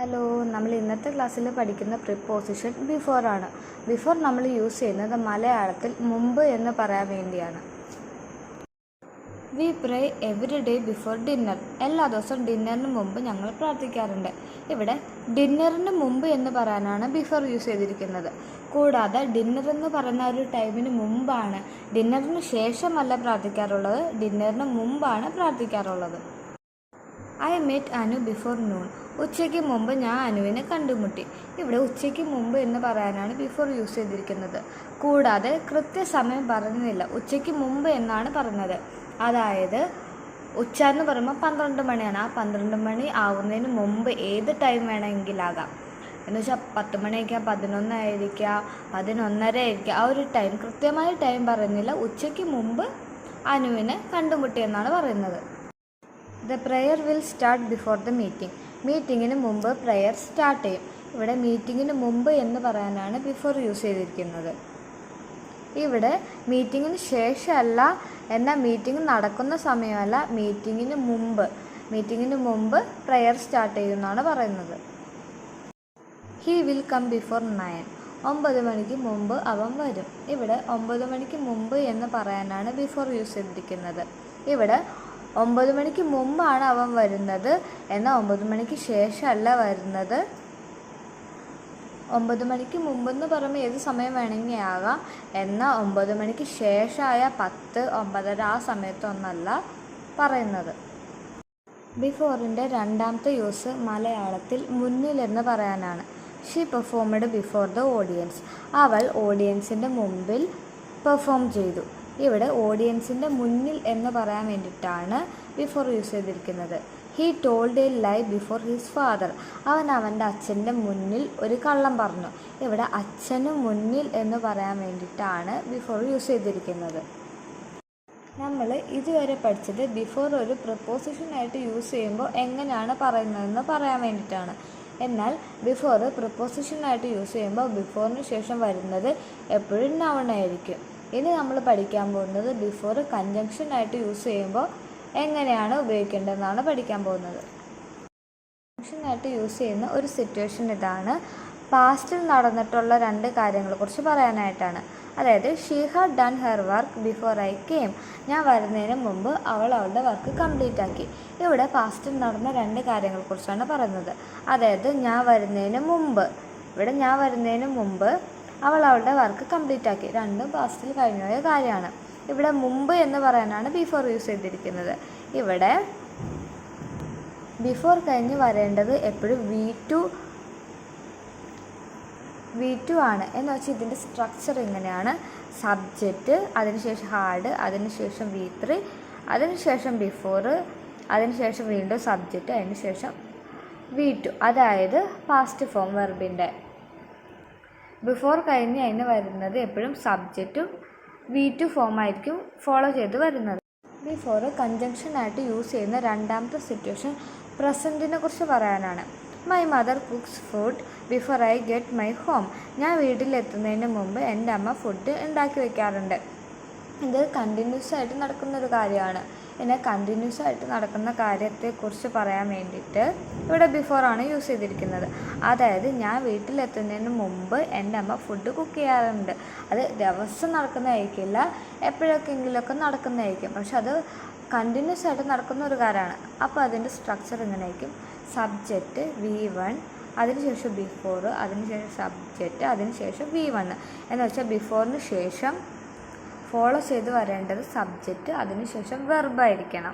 Hello, നമ്മൾ ഇന്നത്തെ ക്ലാസ്സിൽ പഠിക്കുന്ന പ്രിപ്പോസിഷൻ ബിഫോർ ആണ്. ബിഫോർ നമ്മൾ യൂസ് ചെയ്യുന്നത് മലയാളത്തിൽ മുമ്പ് എന്ന് പറയാൻ വേണ്ടിയാണ്. വി പ്രേ എവറി ഡേ ബിഫോർ ഡിന്നർ. എല്ലാ ദിവസവും ഡിന്നറിന് മുമ്പ് ഞങ്ങൾ പ്രാർത്ഥിക്കാറുണ്ട്. ഇവിടെ ഡിന്നറിന് മുമ്പ് എന്ന് പറയാനാണ് ബിഫോർ യൂസ് ചെയ്തിരിക്കുന്നത്. കൂടാതെ ഡിന്നർ എന്ന് പറയുന്ന ഒരു ടൈമിന് മുമ്പാണ്, ഡിന്നറിന് ശേഷമല്ല പ്രാർത്ഥിക്കാറുള്ളത്, ഡിന്നറിന് മുമ്പാണ് പ്രാർത്ഥിക്കാറുള്ളത്. I met Anu before noon. ഉച്ചയ്ക്ക് മുമ്പ് ഞാൻ അനുവിനെ കണ്ടുമുട്ടി. ഇവിടെ ഉച്ചയ്ക്ക് മുമ്പ് എന്ന് പറയാനാണ് ബിഫോർ യൂസ് ചെയ്തിരിക്കുന്നത്. കൂടാതെ കൃത്യസമയം പറഞ്ഞില്ല, ഉച്ചയ്ക്ക് മുമ്പ് എന്നാണ് പറഞ്ഞത്. അതായത് ഉച്ച എന്ന് പറയുമ്പോൾ 12 മണിയാണ്. ആ 12 മണി ആവുന്നതിന് മുമ്പ് ഏത് ടൈം വേണമെങ്കിലാകാം. എന്ന് വെച്ചാൽ 10 മണിയായിരിക്കാം, 11 ആയിരിക്കാം, 11:30 ആയിരിക്കാം. ആ ഒരു ടൈം, കൃത്യമായ ടൈം പറയുന്നില്ല. ഉച്ചയ്ക്ക് മുമ്പ് അനുവിനെ കണ്ടുമുട്ടി എന്നാണ് പറയുന്നത്. The prayer will start before the meeting. മീറ്റിങ്ങിന് മുമ്പ് പ്രെയർ സ്റ്റാർട്ട് ചെയ്യും. ഇവിടെ മീറ്റിങ്ങിന് മുമ്പ് എന്ന് പറയാനാണ് ബിഫോർ യൂസ് ചെയ്തിരിക്കുന്നത്. ഇവിടെ മീറ്റിങ്ങിന് ശേഷമല്ല, എന്നാൽ മീറ്റിംഗ് നടക്കുന്ന സമയമല്ല, മീറ്റിങ്ങിന് മുമ്പ് പ്രെയർ സ്റ്റാർട്ട് ചെയ്യുമെന്നാണ് പറയുന്നത്. He will come before 9. 9 മണിക്ക് മുമ്പ് അവൻ വരും. ഇവിടെ 9 മണിക്ക് മുമ്പ് എന്ന് പറയാനാണ് ബിഫോർ യൂസ് ചെയ്തിരിക്കുന്നത്. ഇവിടെ 9 മണിക്ക് മുമ്പാണ് അവൻ വരുന്നത്, എന്നാൽ 9 മണിക്ക് ശേഷമല്ല വരുന്നത്. 9 മണിക്ക് മുമ്പെന്ന് പറയുമ്പോൾ ഏത് സമയം വേണമെങ്കിൽ ആകാം, എന്നാൽ 9 മണിക്ക് ശേഷമായ 10, 9:30 ആ സമയത്തൊന്നല്ല പറയുന്നത്. ബിഫോറിൻ്റെ രണ്ടാമത്തെ യൂസ് മലയാളത്തിൽ മുന്നിൽ എന്ന് പറയാനാണ്. She performed before the audience. അവൾ ഓഡിയൻസിൻ്റെ മുമ്പിൽ പെർഫോം ചെയ്തു. ഇവിടെ ഓഡിയൻസിൻ്റെ മുന്നിൽ എന്ന് പറയാൻ വേണ്ടിയിട്ടാണ് ബിഫോർ യൂസ് ചെയ്തിരിക്കുന്നത്. He told a lie before his father. അവൻ അവൻ്റെ അച്ഛൻ്റെ മുന്നിൽ ഒരു കള്ളം പറഞ്ഞു. ഇവിടെ അച്ഛന് മുന്നിൽ എന്ന് പറയാൻ വേണ്ടിയിട്ടാണ് ബിഫോർ യൂസ് ചെയ്തിരിക്കുന്നത്. നമ്മൾ ഇതുവരെ പഠിച്ചത് ബിഫോർ ഒരു പ്രിപ്പോസിഷനായിട്ട് യൂസ് ചെയ്യുമ്പോൾ എങ്ങനെയാണ് പറയുന്നതെന്ന് പറയാൻ വേണ്ടിയിട്ടാണ്. എന്നാൽ ബിഫോർ പ്രിപ്പോസിഷനായിട്ട് യൂസ് ചെയ്യുമ്പോൾ ബിഫോറിന് ശേഷം വരുന്നത് എപ്പോഴും നൗൺ ആയിരിക്കും. ഇനി നമ്മൾ പഠിക്കാൻ പോകുന്നത് ബിഫോർ കൺജങ്ഷനായിട്ട് യൂസ് ചെയ്യുമ്പോൾ എങ്ങനെയാണ് ഉപയോഗിക്കേണ്ടതെന്നാണ് പഠിക്കാൻ പോകുന്നത്. കൺജങ്ഷനായിട്ട് യൂസ് ചെയ്യുന്ന ഒരു സിറ്റുവേഷൻ ഇതാണ്. പാസ്റ്റിൽ നടന്നിട്ടുള്ള 2 കാര്യങ്ങളെക്കുറിച്ച് പറയാനായിട്ടാണ്. അതായത് she had done her work before I came. ഞാൻ വരുന്നതിന് മുമ്പ് അവൾ അവളുടെ വർക്ക് കംപ്ലീറ്റ് ആക്കി. ഇവിടെ പാസ്റ്റിൽ നടന്ന 2 കാര്യങ്ങളെക്കുറിച്ചാണ് പറയുന്നത്. അതായത് ഞാൻ വരുന്നതിന് മുമ്പ് അവൾ അവളുടെ വർക്ക് കംപ്ലീറ്റ് ആക്കി. 2 പാസ്റ്റിൽ കഴിഞ്ഞുപോയ കാര്യമാണ്. ഇവിടെ മുമ്പ് എന്ന് പറയാനാണ് ബിഫോർ യൂസ് ചെയ്തിരിക്കുന്നത്. ഇവിടെ ബിഫോർ കഴിഞ്ഞ് വരേണ്ടത് എപ്പോഴും V2 ആണ്. എന്ന് വെച്ചാൽ ഇതിൻ്റെ സ്ട്രക്ചർ ഇങ്ങനെയാണ്. സബ്ജക്റ്റ്, അതിനുശേഷം ഹാഡ്, അതിനുശേഷം V3, അതിനുശേഷം ബിഫോർ, അതിനുശേഷം വീണ്ടും സബ്ജക്റ്റ്, അതിനുശേഷം V2. അതായത് പാസ്റ്റ് ഫോം വെർബിൻ്റെ ബിഫോർ കഴിഞ്ഞ് അതിന് വരുന്നത് എപ്പോഴും സബ്ജക്റ്റും V2 ഫോമായിരിക്കും ഫോളോ ചെയ്ത് വരുന്നത്. ബിഫോർ കൺജങ്ഷനായിട്ട് യൂസ് ചെയ്യുന്ന രണ്ടാമത്തെ സിറ്റുവേഷൻ പ്രസൻറ്റിനെ കുറിച്ച് പറയാനാണ്. My mother cooks food before I get my home. ഞാൻ വീട്ടിലെത്തുന്നതിന് മുമ്പ് എൻ്റെ അമ്മ ഫുഡ് ഉണ്ടാക്കി വയ്ക്കാറുണ്ട്. ഇത് കണ്ടിന്യൂസ് ആയിട്ട് നടക്കുന്നൊരു കാര്യമാണ്. പിന്നെ കണ്ടിന്യൂസ് ആയിട്ട് നടക്കുന്ന കാര്യത്തെക്കുറിച്ച് പറയാൻ വേണ്ടിയിട്ട് ഇവിടെ ബിഫോറാണ് യൂസ് ചെയ്തിരിക്കുന്നത്. അതായത് ഞാൻ വീട്ടിലെത്തുന്നതിന് മുമ്പ് എൻ്റെ അമ്മ ഫുഡ് കുക്ക് ചെയ്യാറുണ്ട്. അത് ദിവസം നടക്കുന്നതായിരിക്കില്ല, എപ്പോഴൊക്കെയെങ്കിലുമൊക്കെ നടക്കുന്നതായിരിക്കും, പക്ഷെ അത് കണ്ടിന്യൂസ് ആയിട്ട് നടക്കുന്ന ഒരു കാര്യമാണ്. അപ്പോൾ അതിൻ്റെ സ്ട്രക്ചർ ഇങ്ങനെ ആയിരിക്കും. സബ്ജക്റ്റ് V1, അതിനുശേഷം ബിഫോർ, അതിനുശേഷം സബ്ജക്റ്റ്, അതിനുശേഷം V1. എന്ന് വെച്ചാൽ ബിഫോറിന് ശേഷം ഫോളോ ചെയ്ത് വരേണ്ടത് സബ്ജക്റ്റ്, അതിനുശേഷം വെർബായിരിക്കണം.